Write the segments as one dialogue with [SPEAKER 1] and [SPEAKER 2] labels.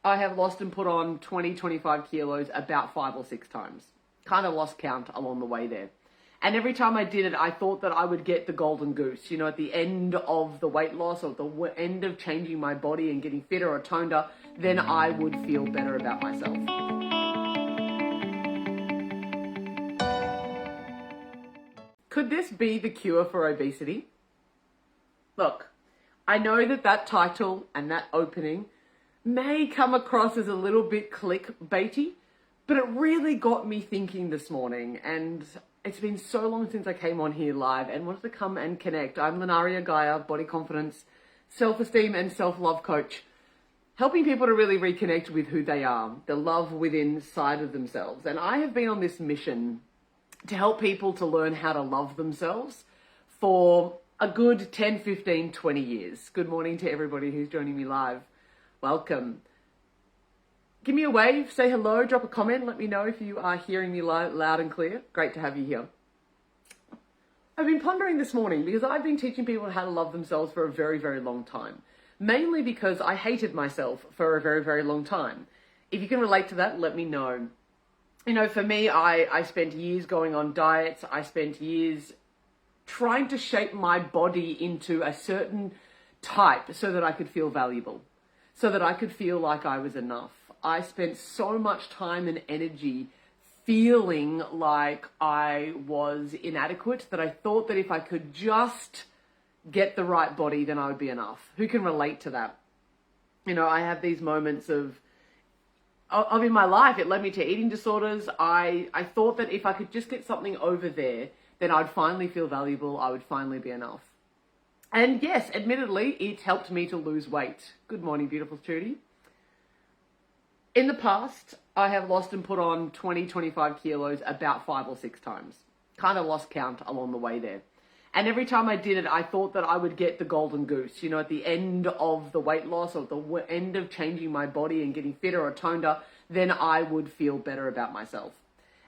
[SPEAKER 1] I have lost and put on 20, 25 kilos about 5 or 6 times. Kind of lost count along the way there. And every time I did it, I thought that I would get the golden goose, at the end of the weight loss or the end of changing my body and getting fitter or toneder, then I would feel better about myself. Could this be the cure for obesity? Look, I know that title and that opening may come across as a little bit clickbaity, but it really got me thinking this morning, and it's been so long since I came on here live and wanted to come and connect. I'm Linaria Gaia, body confidence, self-esteem and self-love coach, helping people to really reconnect with who they are, the love within inside of themselves. And I have been on this mission to help people to learn how to love themselves for a good 10, 15, 20 years. Good morning to everybody who's joining me live. Welcome. Give me a wave, say hello, drop a comment, let me know if you are hearing me loud and clear. Great to have you here. I've been pondering this morning because I've been teaching people how to love themselves for a very, very long time. Mainly because I hated myself for a very, very long time. If you can relate to that, let me know. For me, I spent years going on diets. I spent years trying to shape my body into a certain type so that I could feel valuable, so that I could feel like I was enough. I spent so much time and energy feeling like I was inadequate that I thought that if I could just get the right body, then I would be enough. Who can relate to that? I have these moments of in my life, it led me to eating disorders. I thought that if I could just get something over there, then I'd finally feel valuable. I would finally be enough. And yes, admittedly, it helped me to lose weight. Good morning, beautiful Trudy. In the past, I have lost and put on 20, 25 kilos about 5 or 6 times. Kind of lost count along the way there. And every time I did it, I thought that I would get the golden goose, at the end of the weight loss or the end of changing my body and getting fitter or toneder, then I would feel better about myself.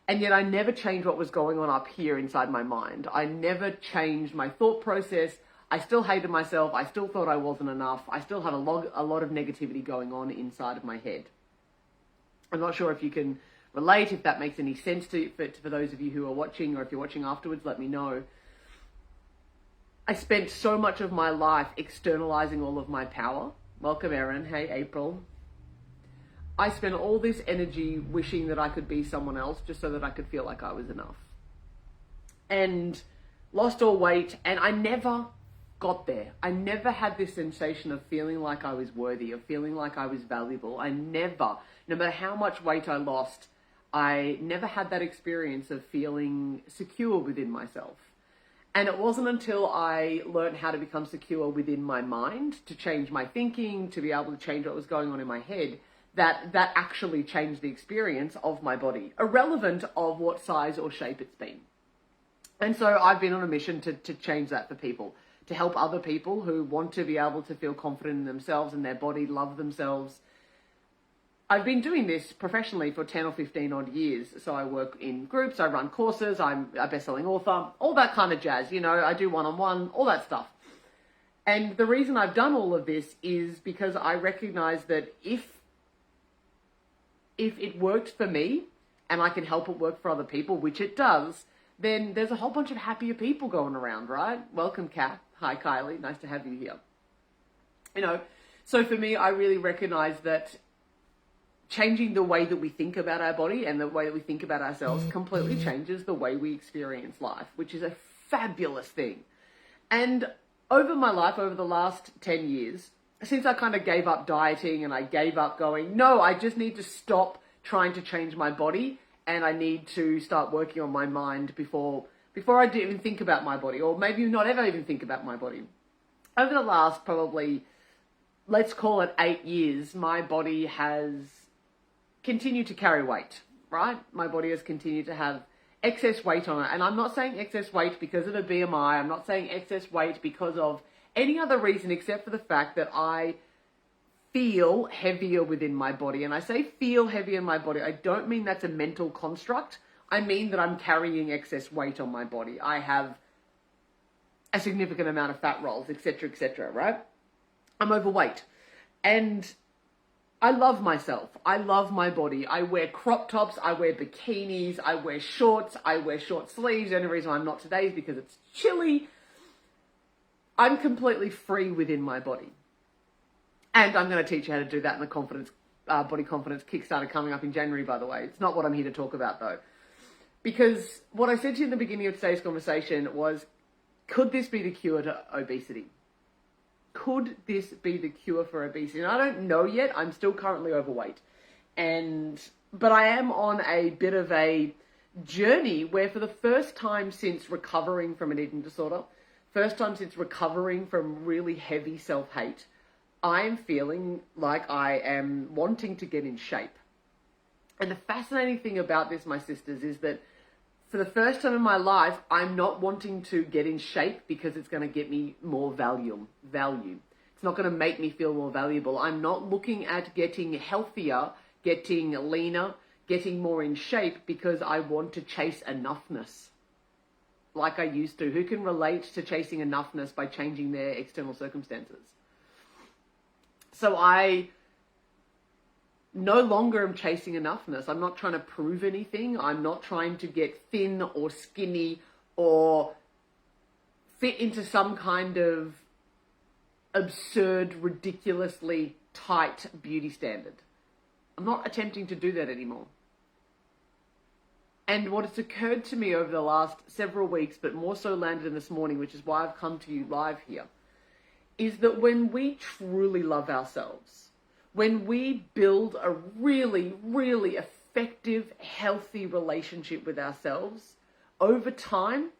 [SPEAKER 1] And yet I never changed what was going on up here inside my mind. I never changed my thought process. I still hated myself. I still thought I wasn't enough. I still had a lot of negativity going on inside of my head. I'm not sure if you can relate, if that makes any sense for those of you who are watching, or if you're watching afterwards, let me know. I spent so much of my life externalizing all of my power. Welcome, Erin. Hey, April. I spent all this energy wishing that I could be someone else just so that I could feel like I was enough. And lost all weight, and I never got there. I never had this sensation of feeling like I was worthy, of feeling like I was valuable. No matter how much weight I lost, I never had that experience of feeling secure within myself. And it wasn't until I learned how to become secure within my mind, to change my thinking, to be able to change what was going on in my head, that actually changed the experience of my body, irrelevant of what size or shape it's been. And so I've been on a mission to change that for people, to help other people who want to be able to feel confident in themselves and their body, love themselves. I've been doing this professionally for 10 or 15 odd years. So I work in groups, I run courses, I'm a best-selling author, all that kind of jazz, I do one-on-one, all that stuff. And the reason I've done all of this is because I recognize that if it worked for me and I can help it work for other people, which it does, then there's a whole bunch of happier people going around, right? Welcome, Kat. Hi, Kylie. Nice to have you here. So for me, I really recognize that changing the way that we think about our body and the way that we think about ourselves completely changes the way we experience life, which is a fabulous thing. And over my life, over the last 10 years, since I kind of gave up dieting and I gave up going, no, I just need to stop trying to change my body and I need to start working on my mind before I even think about my body, or maybe not ever even think about my body. Over the last probably, let's call it 8 years, my body has continued to carry weight, right? My body has continued to have excess weight on it. And I'm not saying excess weight because of a BMI. I'm not saying excess weight because of any other reason except for the fact that I feel heavier within my body. And I say feel heavier in my body. I don't mean that's a mental construct. I mean that I'm carrying excess weight on my body. I have a significant amount of fat rolls, etc., right? I'm overweight. And I love myself. I love my body. I wear crop tops. I wear bikinis. I wear shorts. I wear short sleeves. The only reason I'm not today is because it's chilly. I'm completely free within my body. And I'm going to teach you how to do that in the Body Confidence Kickstarter coming up in January, by the way. It's not what I'm here to talk about, though. Because what I said to you in the beginning of today's conversation was, could this be the cure to obesity? Could this be the cure for obesity? And I don't know yet. I'm still currently overweight. But I am on a bit of a journey where for the first time since recovering from an eating disorder, first time since recovering from really heavy self-hate, I am feeling like I am wanting to get in shape. And the fascinating thing about this, my sisters, is that for the first time in my life, I'm not wanting to get in shape because it's going to get me more value. It's not going to make me feel more valuable. I'm not looking at getting healthier, getting leaner, getting more in shape because I want to chase enoughness like I used to. Who can relate to chasing enoughness by changing their external circumstances? So I no longer am chasing enoughness. I'm not trying to prove anything. I'm not trying to get thin or skinny or fit into some kind of absurd, ridiculously tight beauty standard. I'm not attempting to do that anymore. And what has occurred to me over the last several weeks, but more so landed in this morning, which is why I've come to you live here, is that when we truly love ourselves, when we build a really, really effective, healthy relationship with ourselves, over time,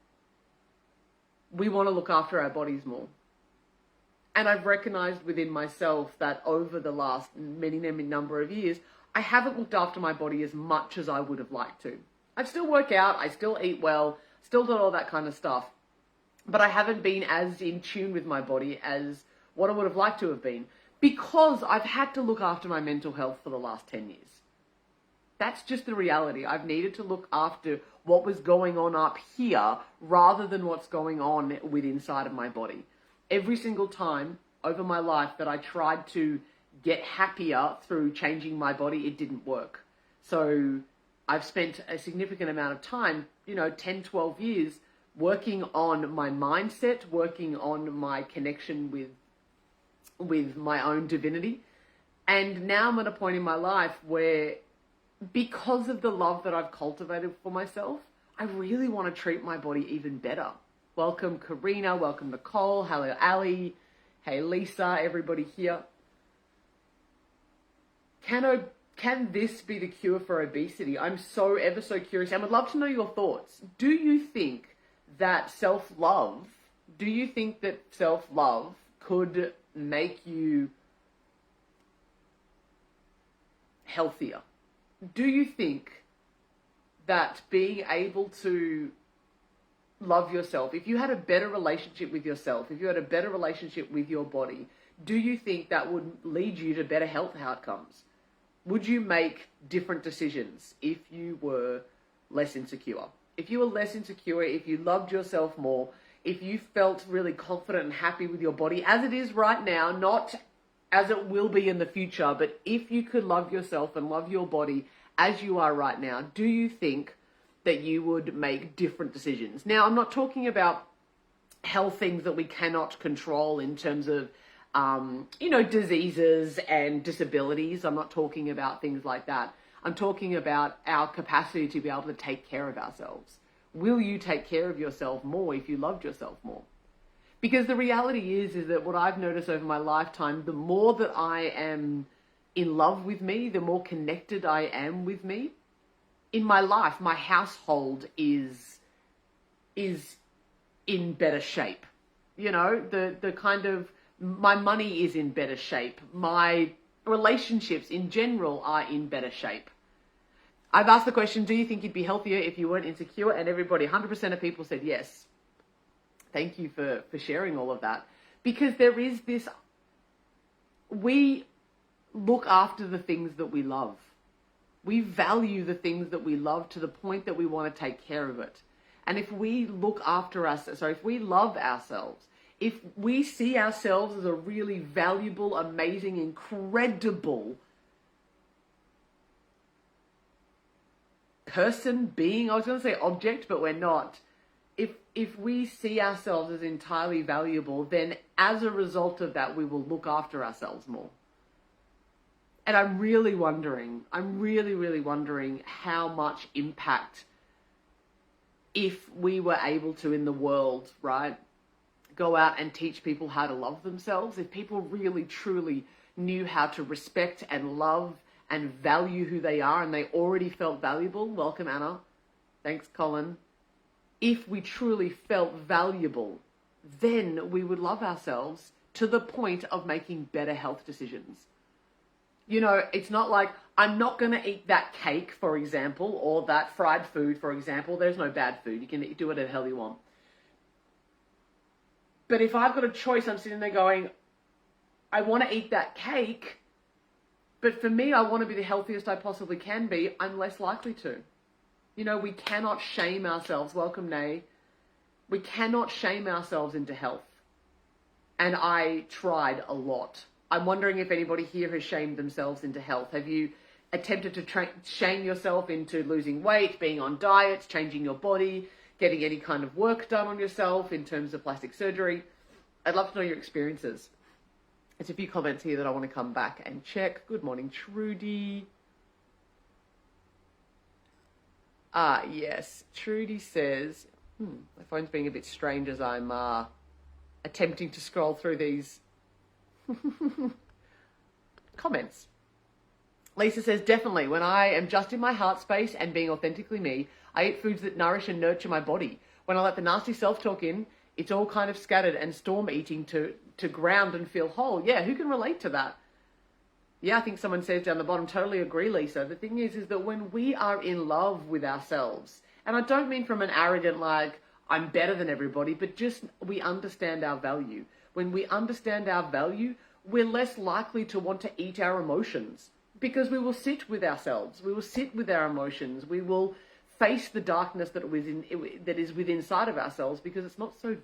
[SPEAKER 1] we want to look after our bodies more. And I've recognized within myself that over the last many number of years, I haven't looked after my body as much as I would have liked to. I still work out, I still eat well, still do all that kind of stuff. But I haven't been as in tune with my body as what I would have liked to have been, because I've had to look after my mental health for the last 10 years. That's just the reality. I've needed to look after what was going on up here rather than what's going on inside of my body. Every single time over my life that I tried to get happier through changing my body, it didn't work. So I've spent a significant amount of time, 10, 12 years, working on my mindset, working on my connection with my own divinity. And now I'm at a point in my life where, because of the love that I've cultivated for myself, I really want to treat my body even better. Welcome Karina, welcome Nicole, hello Ali, hey Lisa, everybody here. Can this be the cure for obesity? I'm so ever so curious and would love to know your thoughts. Do you think that self-love could make you healthier? Do you think that being able to love yourself, if you had a better relationship with yourself, if you had a better relationship with your body, do you think that would lead you to better health outcomes? Would you make different decisions if you were less insecure? If you were less insecure, if you loved yourself more, if you felt really confident and happy with your body as it is right now, not as it will be in the future, but if you could love yourself and love your body as you are right now, do you think that you would make different decisions? Now, I'm not talking about health things that we cannot control in terms of, diseases and disabilities. I'm not talking about things like that. I'm talking about our capacity to be able to take care of ourselves. Will you take care of yourself more if you loved yourself more? Because the reality is that what I've noticed over my lifetime, the more that I am in love with me, the more connected I am with me. In my life, my household is in better shape. My money is in better shape. My relationships in general are in better shape. I've asked the question, do you think you'd be healthier if you weren't insecure? And everybody, 100% of people said yes. Thank you for sharing all of that. Because there is this, we look after the things that we love. We value the things that we love to the point that we want to take care of it. And if we look after us, if we love ourselves, if we see ourselves as a really valuable, amazing, incredible person, being, I was going to say object, but we're not. If we see ourselves as entirely valuable, then as a result of that, we will look after ourselves more. And I'm really wondering how much impact, if we were able to in the world, right, go out and teach people how to love themselves, if people really truly knew how to respect and love and value who they are, and they already felt valuable. Welcome, Anna. Thanks, Colin. If we truly felt valuable, then we would love ourselves to the point of making better health decisions. You know, it's not like, I'm not going to eat that cake, for example, or that fried food, for example. There's no bad food. You can do whatever the hell you want. But if I've got a choice, I'm sitting there going, I want to eat that cake, but for me, I want to be the healthiest I possibly can be, I'm less likely to. You know, we cannot shame ourselves. Welcome, Nay. We cannot shame ourselves into health. And I tried a lot. I'm wondering if anybody here has shamed themselves into health. Have you attempted to shame yourself into losing weight, being on diets, changing your body, getting any kind of work done on yourself in terms of plastic surgery? I'd love to know your experiences. There's a few comments here that I want to come back and check. Good morning, Trudy. Yes, Trudy says, my phone's being a bit strange as I'm attempting to scroll through these comments. Lisa says, definitely, when I am just in my heart space and being authentically me, I eat foods that nourish and nurture my body. When I let the nasty self-talk in, it's all kind of scattered and storm eating to ground and feel whole. Yeah, who can relate to that? Yeah, I think someone says down the bottom, totally agree, Lisa. The thing is that when we are in love with ourselves, and I don't mean from an arrogant, like, I'm better than everybody, but just we understand our value. When we understand our value, we're less likely to want to eat our emotions because we will sit with ourselves. We will sit with our emotions. We will face the darkness that is within inside of ourselves because it's not so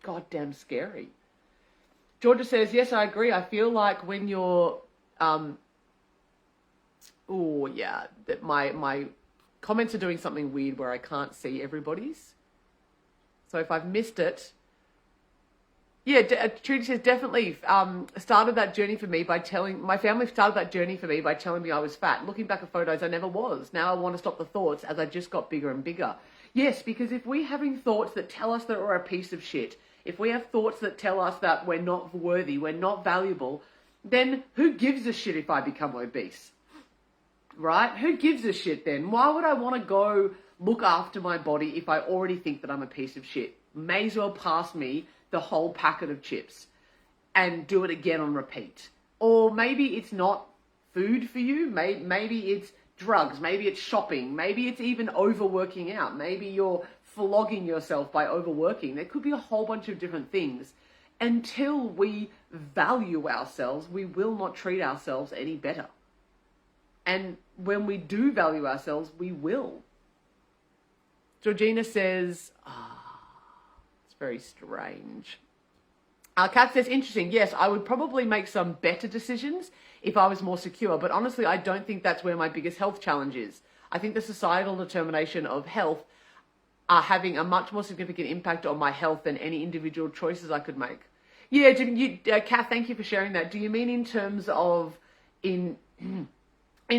[SPEAKER 1] goddamn scary. Georgia says, yes, I agree. I feel like when you're that my comments are doing something weird where I can't see everybody's. So if I've missed it, Trudy says definitely started that journey for me by telling my family started that journey for me by telling me I was fat. Looking back at photos, I never was. Now I want to stop the thoughts as I just got bigger and bigger. Yes, because if we're having thoughts that tell us that we're a piece of shit, if we have thoughts that tell us that we're not worthy, we're not valuable, then who gives a shit if I become obese? Right? Who gives a shit then? Why would I want to go look after my body if I already think that I'm a piece of shit? May as well pass me the whole packet of chips and do it again on repeat. Or maybe it's not food for you. Maybe it's drugs. Maybe it's shopping. Maybe it's even overworking out. Maybe you're flogging yourself by overworking. There could be a whole bunch of different things. Until we value ourselves, we will not treat ourselves any better. And when we do value ourselves, we will. Georgina says, it's very strange. Kat says, interesting. Yes, I would probably make some better decisions if I was more secure. But honestly, I don't think that's where my biggest health challenge is. I think the societal determination of health are having a much more significant impact on my health than any individual choices I could make. Yeah, Kath, thank you for sharing that. Do you mean in terms of in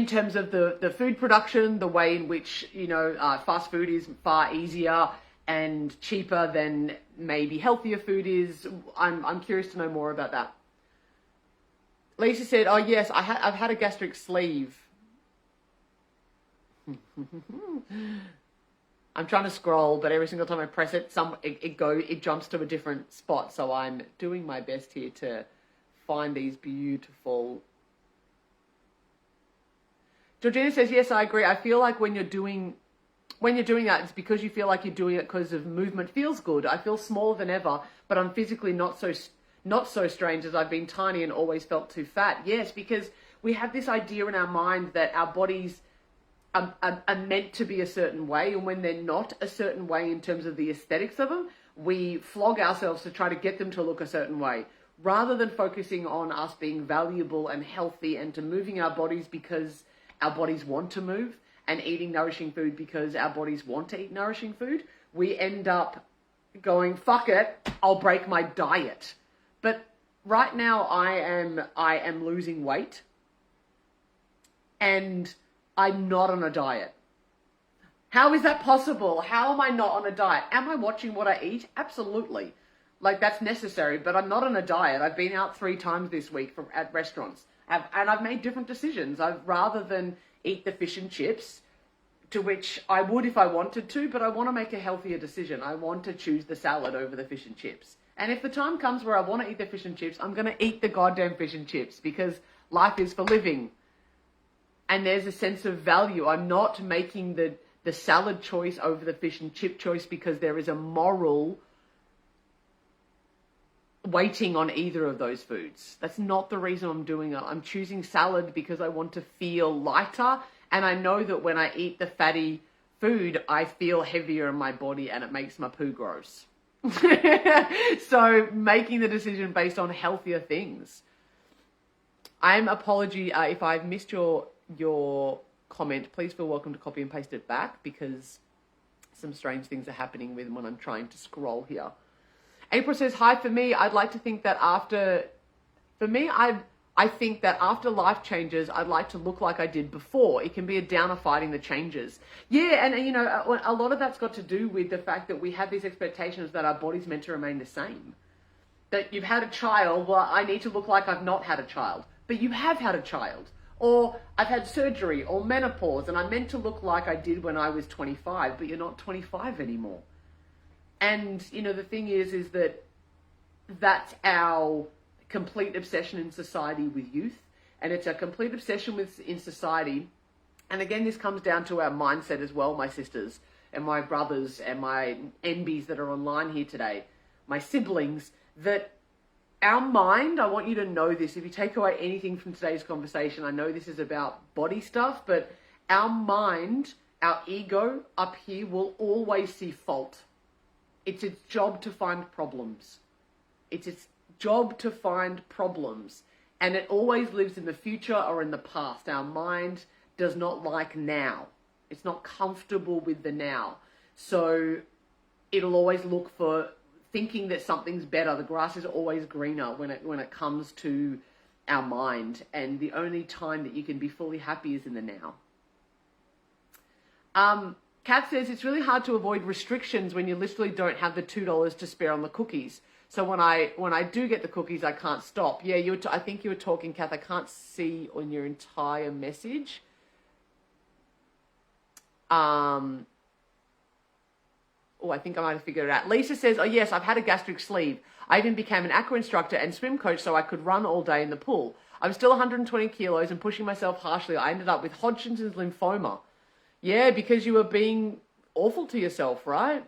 [SPEAKER 1] terms of the food production, the way in which, fast food is far easier and cheaper than maybe healthier food is? I'm curious to know more about that. Lisa said, oh yes, I've had a gastric sleeve. I'm trying to scroll, but every single time I press it, it jumps to a different spot. So I'm doing my best here to find these beautiful. Georgina says, yes, I agree. I feel like when you're doing that, it's because you feel like you're doing it because of movement feels good. I feel smaller than ever, but I'm physically not so strange as I've been tiny and always felt too fat. Yes, because we have this idea in our mind that our bodies are meant to be a certain way, and when they're not a certain way in terms of the aesthetics of them, we flog ourselves to try to get them to look a certain way, rather than focusing on us being valuable and healthy and to moving our bodies because our bodies want to move, and eating nourishing food because our bodies want to eat nourishing food, we end up going, fuck it, I'll break my diet. But right now I am losing weight and I'm not on a diet. How is that possible? How am I not on a diet? Am I watching what I eat? Absolutely. Like, that's necessary, but I'm not on a diet. I've been out 3 times this week at restaurants, and I've made different decisions. Rather than eat the fish and chips, to which I would if I wanted to, but I want to make a healthier decision. I want to choose the salad over the fish and chips. And if the time comes where I want to eat the fish and chips, I'm going to eat the goddamn fish and chips because life is for living. And there's a sense of value. I'm not making the salad choice over the fish and chip choice because there is a moral weighting on either of those foods. That's not the reason I'm doing it. I'm choosing salad because I want to feel lighter, and I know that when I eat the fatty food, I feel heavier in my body and it makes my poo gross. So making the decision based on healthier things. I'm apology if I've missed your comment. Please feel welcome to copy and paste it back because some strange things are happening with when I'm trying to scroll here. April says, hi, for me, I'd like to think that I think that after life changes, I'd like to look like I did before. It can be a downer fighting the changes. Yeah, and you know, a lot of that's got to do with the fact that we have these expectations that our body's meant to remain the same. That you've had a child, well, I need to look like I've not had a child. But you have had a child. Or I've had surgery or menopause and I'm meant to look like I did when I was 25, but you're not 25 anymore. And, you know, the thing is that that's our complete obsession in society with youth. And it's a complete obsession in society. And again, this comes down to our mindset as well, my sisters and my brothers and my NBs that are online here today, my siblings, that our mind, I want you to know this, if you take away anything from today's conversation, I know this is about body stuff, but our mind, our ego up here will always see fault. It's its job to find problems. It's its job to find problems. And it always lives in the future or in the past. Our mind does not like now. It's not comfortable with the now. So it'll always look for thinking that something's better. The grass is always greener when it comes to our mind. And the only time that you can be fully happy is in the now. Kat says, it's really hard to avoid restrictions when you literally don't have the $2 to spare on the cookies. So when I do get the cookies, I can't stop. Yeah, I think you were talking, Kath. I can't see on your entire message. Oh, I think I might have figured it out. Lisa says, oh yes, I've had a gastric sleeve. I even became an aqua instructor and swim coach so I could run all day in the pool. I'm still 120 kilos and pushing myself harshly. I ended up with Hodgkin's lymphoma. Yeah, because you were being awful to yourself, right?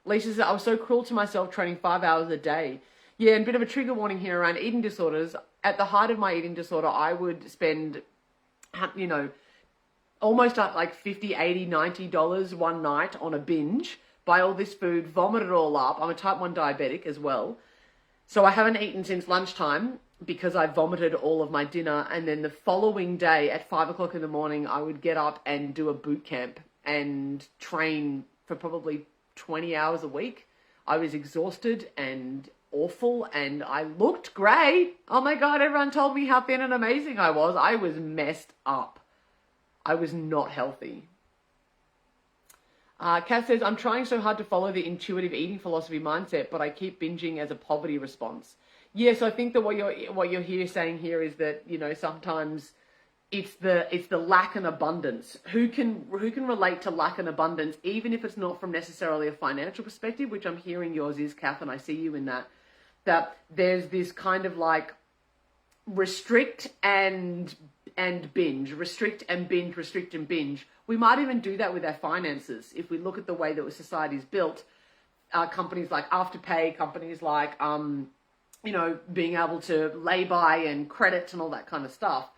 [SPEAKER 1] Lisa says, I was so cruel to myself training 5 hours a day. Yeah, and a bit of a trigger warning here around eating disorders. At the height of my eating disorder, I would spend, you know, almost like $50, $80, $90 one night on a binge, buy all this food, vomit it all up. I'm a type 1 diabetic as well. So I haven't eaten since lunchtime because I vomited all of my dinner. And then the following day at 5 o'clock in the morning, I would get up and do a boot camp and train for probably 20 hours a week. I was exhausted and awful and I looked great. Oh my God, everyone told me how thin and amazing I was. I was messed up. I was not healthy. Kath says, I'm trying so hard to follow the intuitive eating philosophy mindset, but I keep binging as a poverty response. Yes, I think that what you're saying here is that, you know, sometimes it's the lack and abundance. Who can relate to lack and abundance, even if it's not from necessarily a financial perspective, which I'm hearing yours is, Kath, and I see you in that there's this kind of like restrict and binge, restrict and binge, restrict and binge. We might even do that with our finances. If we look at the way that society's built, companies like Afterpay, companies like, you know, being able to lay by and credits and all that kind of stuff.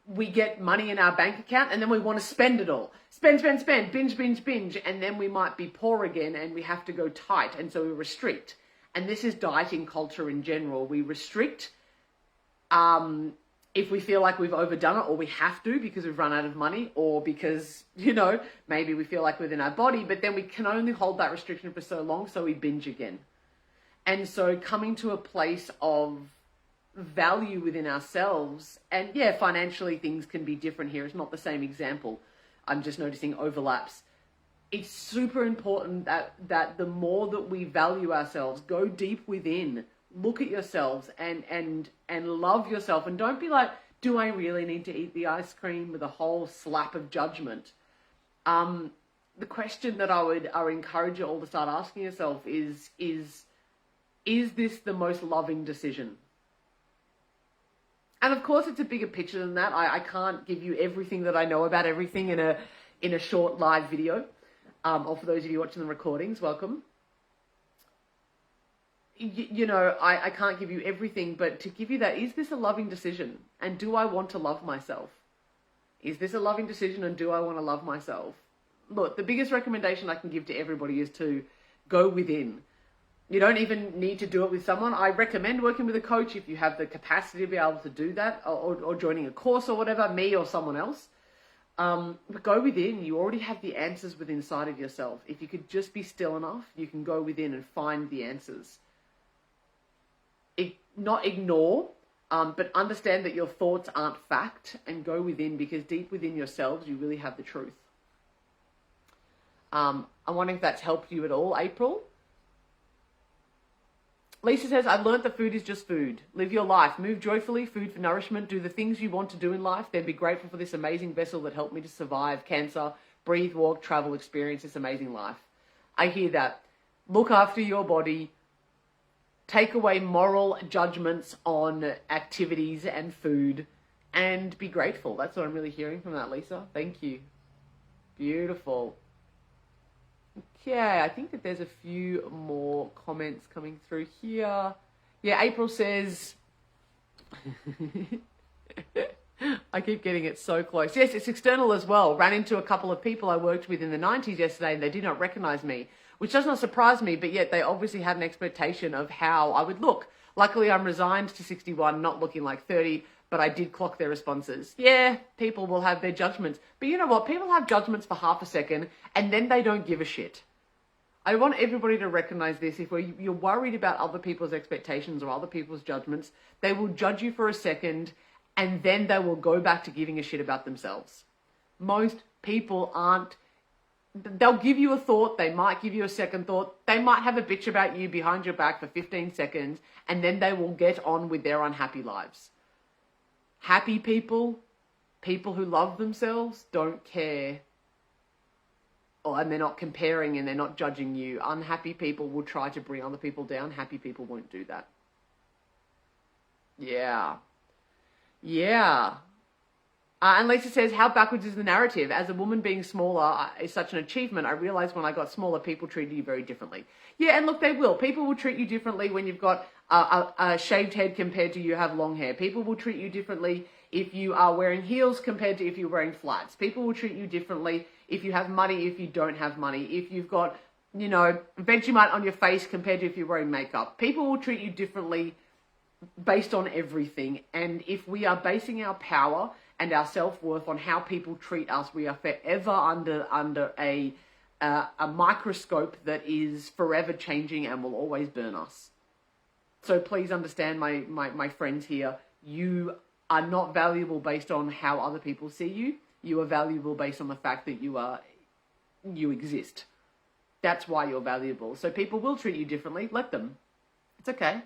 [SPEAKER 1] We get money in our bank account and then we want to spend it all. Spend, binge. And then we might be poor again and we have to go tight. And so we restrict. And this is dieting culture in general. We restrict if we feel like we've overdone it, or we have to because we've run out of money, or because, maybe we feel like within our body, but then we can only hold that restriction for so long, so we binge again. And so coming to a place of value within ourselves, and yeah, financially things can be different here. It's not the same example. I'm just noticing overlaps. It's super important that the more that we value ourselves, go deep within, look at yourselves and love yourself. And don't be like, do I really need to eat the ice cream, with a whole slap of judgment? The question that I would encourage you all to start asking yourself is this the most loving decision? And of course, it's a bigger picture than that. I can't give you everything that I know about everything in a short live video. Or for those of you watching the recordings, welcome. I can't give you everything, but to give you that, is this a loving decision? And do I want to love myself? Is this a loving decision, and do I want to love myself? Look, the biggest recommendation I can give to everybody is to go within. You don't even need to do it with someone. I recommend working with a coach if you have the capacity to be able to do that, or joining a course or whatever, me or someone else. But go within. You already have the answers within inside of yourself. If you could just be still enough, you can go within and find the answers. Not ignore, but understand that your thoughts aren't fact, and go within, because deep within yourselves, you really have the truth. I'm wondering if that's helped you at all, April. Lisa says, I've learned that food is just food. Live your life. Move joyfully, food for nourishment. Do the things you want to do in life. Then be grateful for this amazing vessel that helped me to survive cancer, breathe, walk, travel, experience this amazing life. I hear that. Look after your body. Take away moral judgments on activities and food, and be grateful. That's what I'm really hearing from that, Lisa. Thank you. Beautiful. Okay, I think that there's a few more comments coming through here. Yeah, April says, I keep getting it so close. Yes, it's external as well. Ran into a couple of people I worked with in the 90s yesterday, and they did not recognize me, which does not surprise me, but yet they obviously had an expectation of how I would look. Luckily, I'm resigned to 61, not looking like 30, but I did clock their responses. Yeah, people will have their judgments. But you know what? People have judgments for half a second, and then they don't give a shit. I want everybody to recognize this. If you're worried about other people's expectations or other people's judgments, they will judge you for a second, and then they will go back to giving a shit about themselves. Most people aren't. They'll give you a thought. They might give you a second thought. They might have a bitch about you behind your back for 15 seconds, and then they will get on with their unhappy lives. Happy people, people who love themselves, don't care. And they're not comparing, and they're not judging you. Unhappy people will try to bring other people down. Happy people won't do that. Yeah. And Lisa says, how backwards is the narrative? As a woman, being smaller is such an achievement. I realized when I got smaller, people treated you very differently. Yeah, and look, they will. People will treat you differently when you've got a shaved head compared to you have long hair. People will treat you differently if you are wearing heels compared to if you're wearing flats. People will treat you differently if you have money, if you don't have money. If you've got, Vegemite on your face compared to if you're wearing makeup. People will treat you differently based on everything. And if we are basing our power and our self-worth on how people treat us, we are forever under a microscope that is forever changing and will always burn us. So please understand, my friends here, you are not valuable based on how other people see you. You are valuable based on the fact that you exist. That's why you're valuable. So people will treat you differently. Let them. It's okay.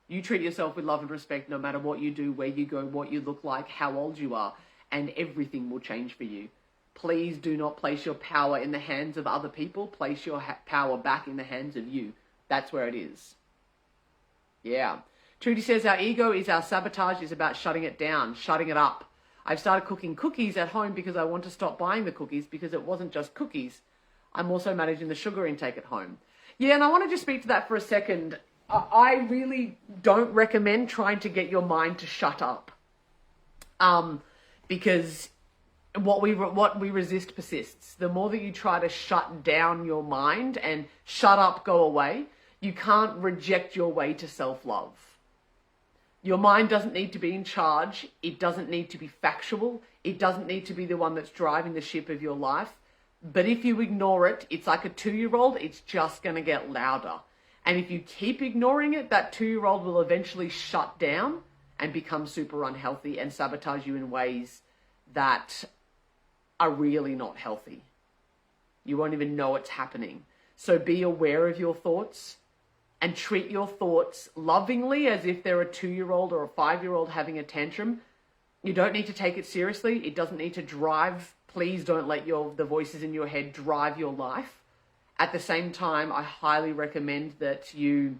[SPEAKER 1] You treat yourself with love and respect no matter what you do, where you go, what you look like, how old you are, and everything will change for you. Please do not place your power in the hands of other people. Place your power back in the hands of you. That's where it is. Yeah. Trudy says, our ego is our sabotage, is about shutting it down, shutting it up. I've started cooking cookies at home because I want to stop buying the cookies, because it wasn't just cookies. I'm also managing the sugar intake at home. Yeah, and I want to just speak to that for a second. I really don't recommend trying to get your mind to shut up. Because what we resist persists. The more that you try to shut down your mind and shut up, go away, you can't reject your way to self-love. Your mind doesn't need to be in charge. It doesn't need to be factual. It doesn't need to be the one that's driving the ship of your life. But if you ignore it, it's like a 2-year-old, it's just going to get louder. And if you keep ignoring it, that 2-year-old will eventually shut down and become super unhealthy and sabotage you in ways that are really not healthy. You won't even know it's happening. So be aware of your thoughts and treat your thoughts lovingly as if they're a 2-year-old or a 5-year-old having a tantrum. You don't need to take it seriously. It doesn't need to drive. Please don't let the voices in your head drive your life. At the same time, I highly recommend that you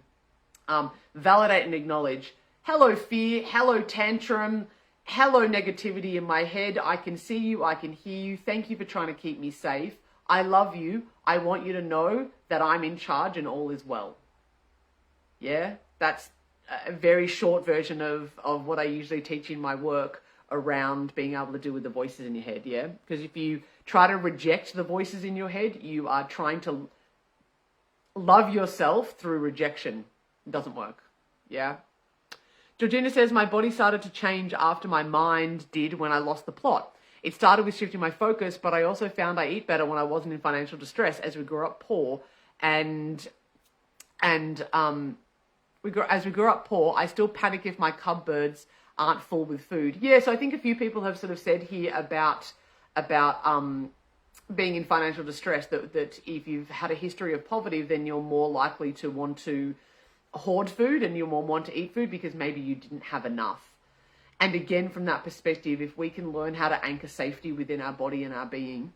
[SPEAKER 1] validate and acknowledge, hello fear, hello tantrum, hello negativity in my head. I can see you, I can hear you. Thank you for trying to keep me safe. I love you. I want you to know that I'm in charge and all is well. Yeah, that's a very short version of what I usually teach in my work around being able to deal with the voices in your head, yeah? Because if you try to reject the voices in your head, you are trying to love yourself through rejection. It doesn't work, yeah? Georgina says, my body started to change after my mind did when I lost the plot. It started with shifting my focus, but I also found I eat better when I wasn't in financial distress as we grew up poor. As we grew up poor, I still panic if my cupboards aren't full with food. Yeah, so I think a few people have sort of said here about being in financial distress, that if you've had a history of poverty, then you're more likely to want to hoard food and you'll more want to eat food because maybe you didn't have enough. And again, from that perspective, if we can learn how to anchor safety within our body and our being,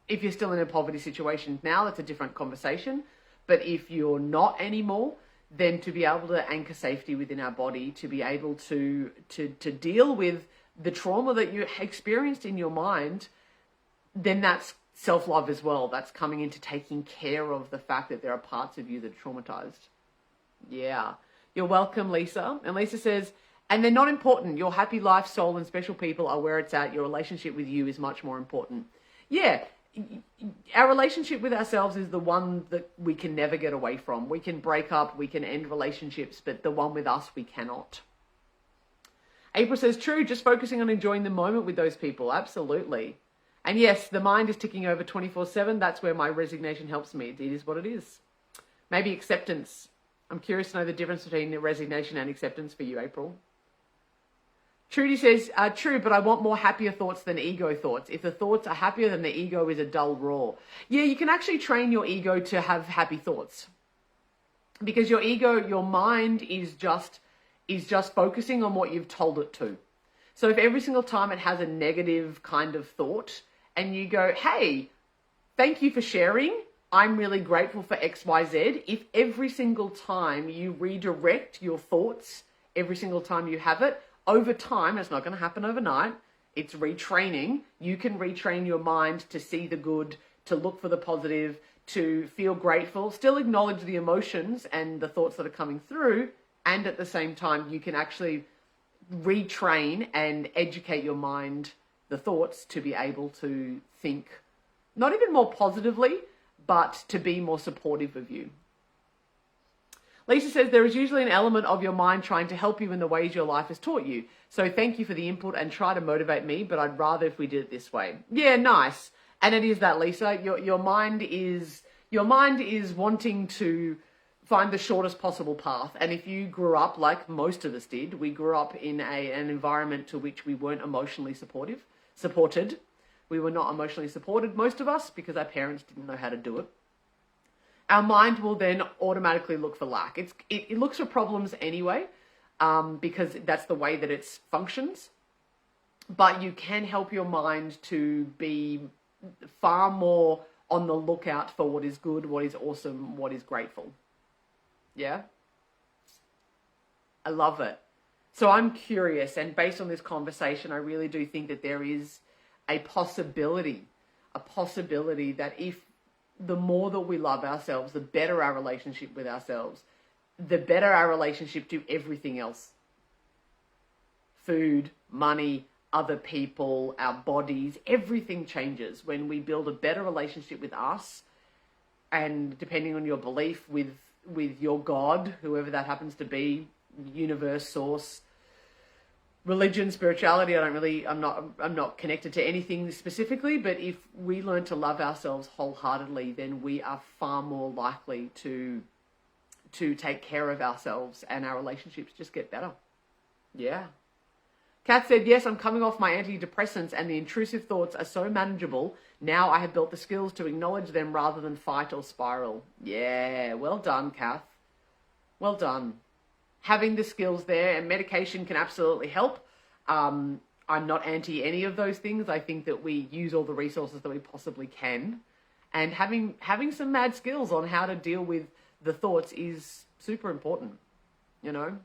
[SPEAKER 1] if you're still in a poverty situation now, that's a different conversation. But if you're not anymore, then to be able to anchor safety within our body, to be able to deal with the trauma that you experienced in your mind, then that's self-love as well. That's coming into taking care of the fact that there are parts of you that are traumatized. Yeah. You're welcome, Lisa. And Lisa says, and they're not important. Your happy life, soul, and special people are where it's at. Your relationship with you is much more important. Yeah. Our relationship with ourselves is the one that we can never get away from. We can break up, we can end relationships, but the one with us, we cannot. April says, true, just focusing on enjoying the moment with those people. Absolutely. And yes, the mind is ticking over 24/7. That's where my resignation helps me. It is what it is. Maybe acceptance. I'm curious to know the difference between resignation and acceptance for you, April. Trudy says, true, but I want more happier thoughts than ego thoughts. If the thoughts are happier, then the ego is a dull roar. Yeah, you can actually train your ego to have happy thoughts. Because your ego, your mind is just focusing on what you've told it to. So if every single time it has a negative kind of thought and you go, hey, thank you for sharing, I'm really grateful for XYZ. If every single time you redirect your thoughts, every single time you have it, over time, it's not going to happen overnight. It's retraining. You can retrain your mind to see the good, to look for the positive, to feel grateful, still acknowledge the emotions and the thoughts that are coming through. And at the same time, you can actually retrain and educate your mind, the thoughts, to be able to think not even more positively, but to be more supportive of you. Lisa says, there is usually an element of your mind trying to help you in the ways your life has taught you. So thank you for the input and try to motivate me, but I'd rather if we did it this way. Yeah, nice. And it is that, Lisa. Your mind is wanting to find the shortest possible path. And if you grew up like most of us did, we grew up in an environment to which we weren't emotionally supported. We were not emotionally supported, most of us, because our parents didn't know how to do it. Our mind will then automatically look for lack. It looks for problems anyway, because that's the way that it functions. But you can help your mind to be far more on the lookout for what is good, what is awesome, what is grateful. Yeah? I love it. So I'm curious, and based on this conversation, I really do think that there is a possibility that if the more that we love ourselves, the better our relationship with ourselves, the better our relationship to everything else. Food, money, other people, our bodies, everything changes when we build a better relationship with us, and depending on your belief with your God, whoever that happens to be, universe, source, religion, spirituality. I'm not connected to anything specifically, but if we learn to love ourselves wholeheartedly, then we are far more likely to take care of ourselves, and our relationships just get better. Yeah. Kat said, yes, I'm coming off my antidepressants and the intrusive thoughts are so manageable. Now I have built the skills to acknowledge them rather than fight or spiral. Yeah, well done, Kath. Well done. Having the skills there, and medication can absolutely help. I'm not anti any of those things. I think that we use all the resources that we possibly can. And having some mad skills on how to deal with the thoughts is super important, you know?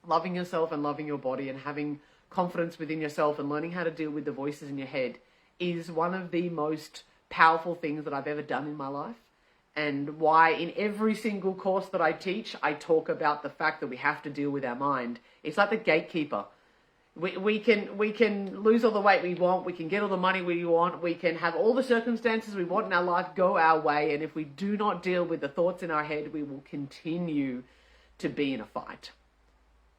[SPEAKER 1] Loving yourself and loving your body and having confidence within yourself and learning how to deal with the voices in your head is one of the most powerful things that I've ever done in my life. And why in every single course that I teach, I talk about the fact that we have to deal with our mind. It's like the gatekeeper. We can lose all the weight we want, we can get all the money we want, we can have all the circumstances we want in our life go our way, and if we do not deal with the thoughts in our head, we will continue to be in a fight.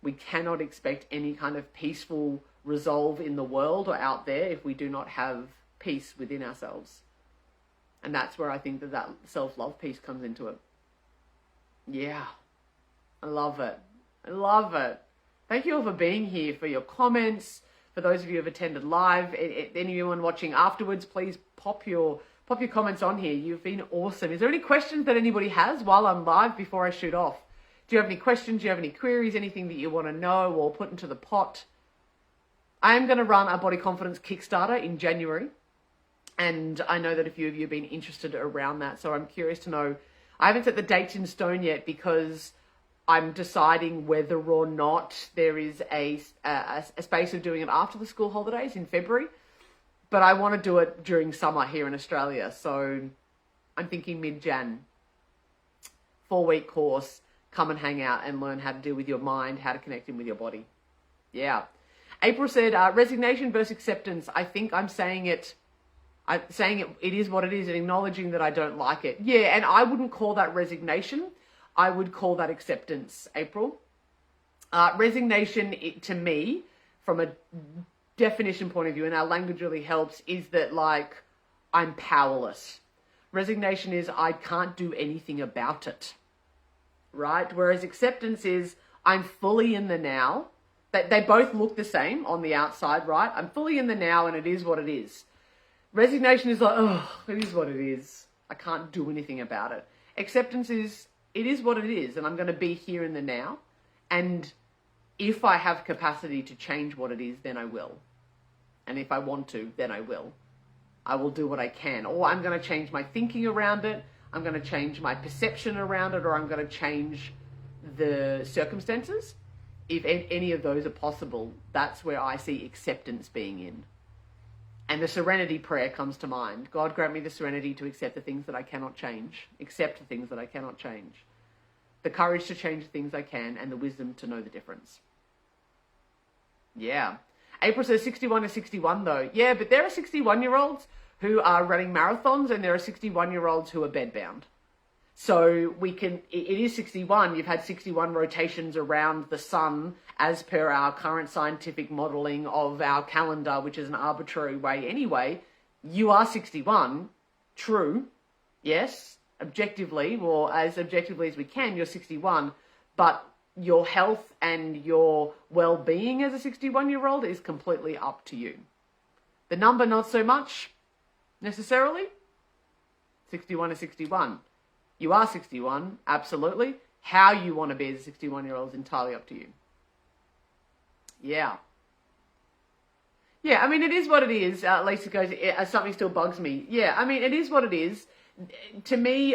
[SPEAKER 1] We cannot expect any kind of peaceful resolve in the world or out there if we do not have peace within ourselves. And that's where I think that self-love piece comes into it. Yeah, I love it. I love it. Thank you all for being here, for your comments. For those of you who have attended live, anyone watching afterwards, please pop your comments on here. You've been awesome. Is there any questions that anybody has while I'm live before I shoot off? Do you have any questions? Do you have any queries? Anything that you want to know or put into the pot? I am going to run a Body Confidence Kickstarter in January. And I know that a few of you have been interested around that. So I'm curious to know. I haven't set the dates in stone yet because I'm deciding whether or not there is a space of doing it after the school holidays in February. But I want to do it during summer here in Australia. So I'm thinking mid-Jan. 4-week course. Come and hang out and learn how to deal with your mind, how to connect in with your body. Yeah. April said, resignation versus acceptance. I think I'm saying it is what it is and acknowledging that I don't like it. Yeah, and I wouldn't call that resignation. I would call that acceptance, April. Resignation, to me, from a definition point of view, and our language really helps, is that like I'm powerless. Resignation is I can't do anything about it. Right? Whereas acceptance is I'm fully in the now. They both look the same on the outside, right? I'm fully in the now and it is what it is. Resignation is like, oh, it is what it is. I can't do anything about it. Acceptance is, it is what it is and I'm going to be here in the now. And if I have capacity to change what it is, then I will. And if I want to, then I will. I will do what I can. Or I'm going to change my thinking around it. I'm going to change my perception around it, or I'm going to change the circumstances. If any of those are possible, that's where I see acceptance being in. And the serenity prayer comes to mind. God, grant me the serenity to accept the things that I cannot change. Accept the things that I cannot change. The courage to change the things I can, and the wisdom to know the difference. Yeah. April says 61 to 61 though. Yeah, but there are 61-year-olds who are running marathons and there are 61-year-olds who are bedbound. So it is 61. You've had 61 rotations around the sun as per our current scientific modeling of our calendar, which is an arbitrary way anyway. You are 61. True. Yes. Objectively, or as objectively as we can, you're 61. But your health and your well-being as a 61-year-old is completely up to you. The number, not so much necessarily. 61 is 61. You are 61, absolutely. How you want to be as a 61-year-old is entirely up to you. Yeah. Yeah, I mean, it is what it is. Lisa goes, something still bugs me. Yeah, I mean, it is what it is. To me,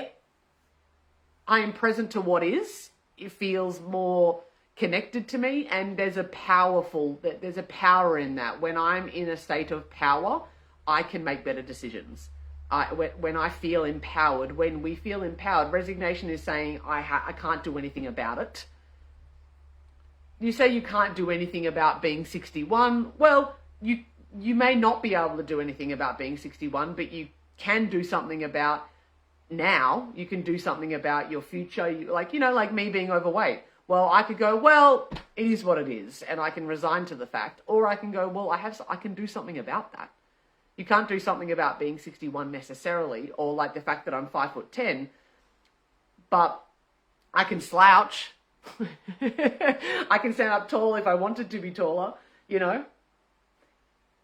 [SPEAKER 1] I am present to what is. It feels more connected to me, and there's a power in that. When I'm in a state of power, I can make better decisions. When I feel empowered, when we feel empowered, resignation is saying I can't do anything about it. You say you can't do anything about being 61. Well, you may not be able to do anything about being 61, but you can do something about now. You can do something about your future. Like me being overweight. Well, I could go, well, it is what it is, and I can resign to the fact. Or I can go, well, I can do something about that. You can't do something about being 61 necessarily, or like the fact that I'm 5'10", but I can slouch. I can stand up tall if I wanted to be taller, you know.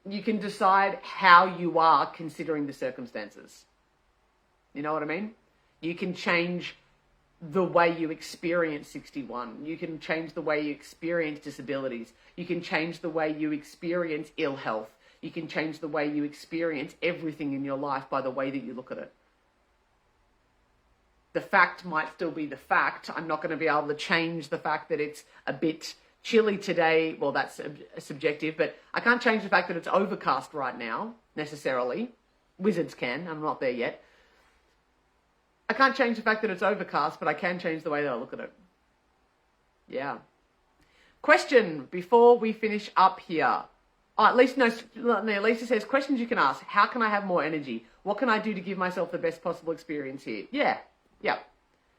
[SPEAKER 1] You can decide how you are considering the circumstances. You know what I mean? You can change the way you experience 61. You can change the way you experience disabilities. You can change the way you experience ill health. You can change the way you experience everything in your life by the way that you look at it. The fact might still be the fact. I'm not going to be able to change the fact that it's a bit chilly today. Well, that's subjective, but I can't change the fact that it's overcast right now, necessarily. Wizards can. I'm not there yet. I can't change the fact that it's overcast, but I can change the way that I look at it. Yeah. Question before we finish up here. Oh, Lisa says, questions you can ask. How can I have more energy? What can I do to give myself the best possible experience here? Yeah.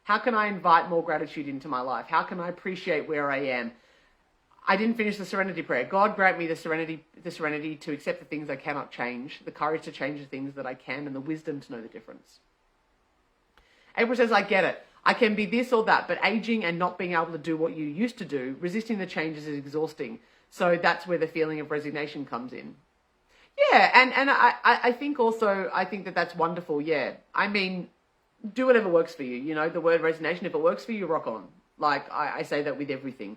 [SPEAKER 1] How can I invite more gratitude into my life? How can I appreciate where I am? I didn't finish the serenity prayer. God grant me the serenity to accept the things I cannot change, the courage to change the things that I can, and the wisdom to know the difference. April says, I get it. I can be this or that, but aging and not being able to do what you used to do, resisting the changes is exhausting. So that's where the feeling of resignation comes in. Yeah, and I think also, I think that that's wonderful, yeah. I mean, do whatever works for you. You know, the word resignation, if it works for you, rock on. Like, I say that with everything.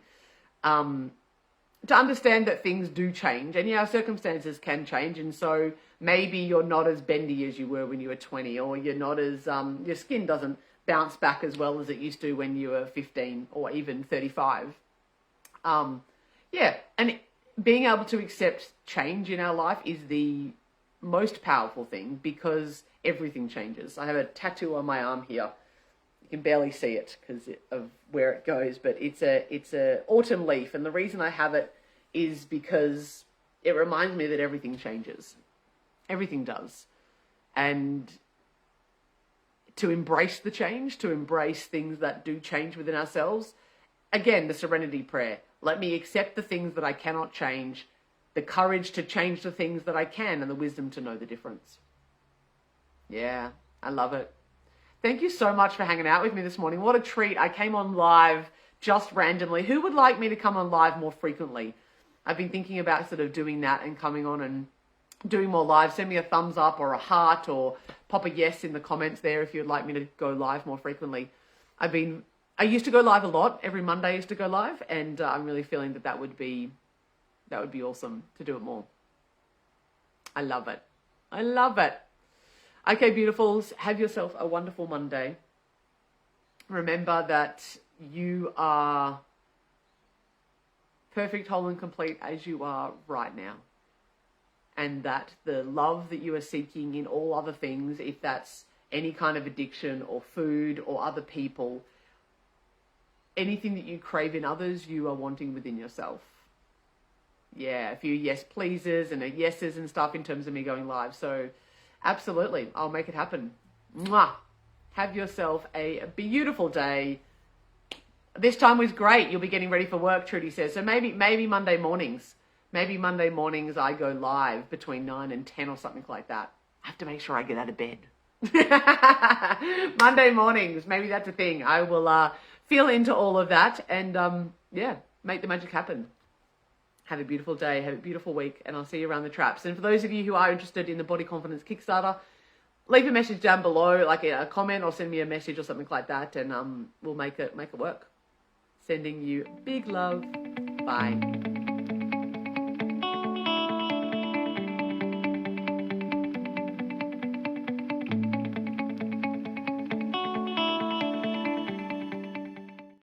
[SPEAKER 1] To understand that things do change, and yeah, circumstances can change, and so maybe you're not as bendy as you were when you were 20, or you're not as, your skin doesn't bounce back as well as it used to when you were 15 or even 35. Yeah, and being able to accept change in our life is the most powerful thing because everything changes. I have a tattoo on my arm here. You can barely see it because of where it goes, but it's a autumn leaf, and the reason I have it is because it reminds me that everything changes. Everything does. And to embrace the change, to embrace things that do change within ourselves, again, the serenity prayer. Let me accept the things that I cannot change, the courage to change the things that I can, and the wisdom to know the difference. Yeah, I love it. Thank you so much for hanging out with me this morning. What a treat. I came on live just randomly. Who would like me to come on live more frequently? I've been thinking about sort of doing that and coming on and doing more live. Send me a thumbs up or a heart or pop a yes in the comments there if you'd like me to go live more frequently. I used to go live a lot. Every Monday I used to go live, and I'm really feeling that would be awesome to do it more. I love it. I love it. Okay, beautifuls, have yourself a wonderful Monday. Remember that you are perfect, whole, and complete as you are right now. And that the love that you are seeking in all other things, if that's any kind of addiction or food or other people, anything that you crave in others, you are wanting within yourself. Yeah, a few yes pleases and a yeses and stuff in terms of me going live. So absolutely, I'll make it happen. Mwah! Have yourself a beautiful day. This time was great. You'll be getting ready for work, Trudy says. So maybe Monday mornings. Maybe Monday mornings I go live between 9 and 10 or something like that. I have to make sure I get out of bed. Monday mornings, maybe that's a thing. I will feel into all of that and yeah, make the magic happen. Have a beautiful day, have a beautiful week, and I'll see you around the traps. And for those of you who are interested in the Body Confidence Kickstarter, leave a message down below, like a comment, or send me a message or something like that, and we'll make it work. Sending you big love. Bye.